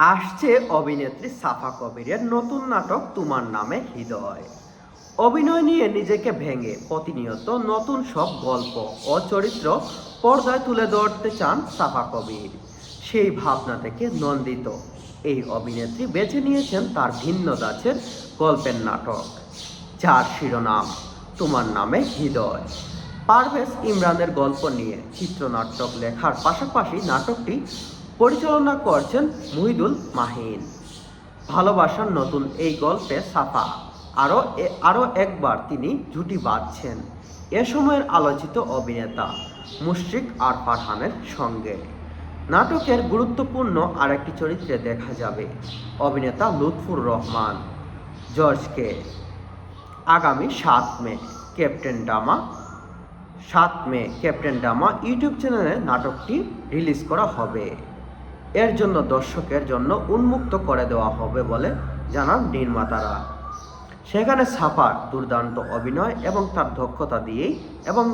আসছে অভিনেত্রী সাফা কবিরের নতুন নাটক তোমার নামে হৃদয়। অভিনয় নিয়ে নিজেকে ভেঙে প্রতিনিয়ত নতুন সব গল্প ও চরিত্র পর্দায় তুলে ধরতে চান সাফা কবির। সেই ভাবনা থেকে নন্দিত এই অভিনেত্রী বেছে নিয়েছেন তার ভিন্ন ধাঁচের গল্পের নাটক, যার শিরোনাম তোমার নামে হৃদয়। পারভেজ ইমরানের গল্প নিয়ে চিত্রনাটক লেখার পাশাপাশি নাটকটি পরিচালনা করছেন মুহিদুল মাহিন। ভালোবাসার নতুন এই গল্পে সাফা আরও একবার তিনি জুটি বাঁধছেন এ সময়ের আলোচিত অভিনেতা মুশফিক আর ফারহানের সঙ্গে। নাটকের গুরুত্বপূর্ণ আরেকটি চরিত্রে দেখা যাবে অভিনেতা লুৎফুর রহমান জর্জকে। আগামী 7 মে ক্যাপ্টেন ডামা ইউটিউব চ্যানেলে নাটকটি রিলিজ করা হবে। এর জন্য দর্শকের জন্য উন্মুক্ত করে দেওয়া হবে বলে জানান নির্মাতারা। সেখানে সাফার দুর্দান্ত অভিনয় এবং তার দক্ষতা দিয়েই এবং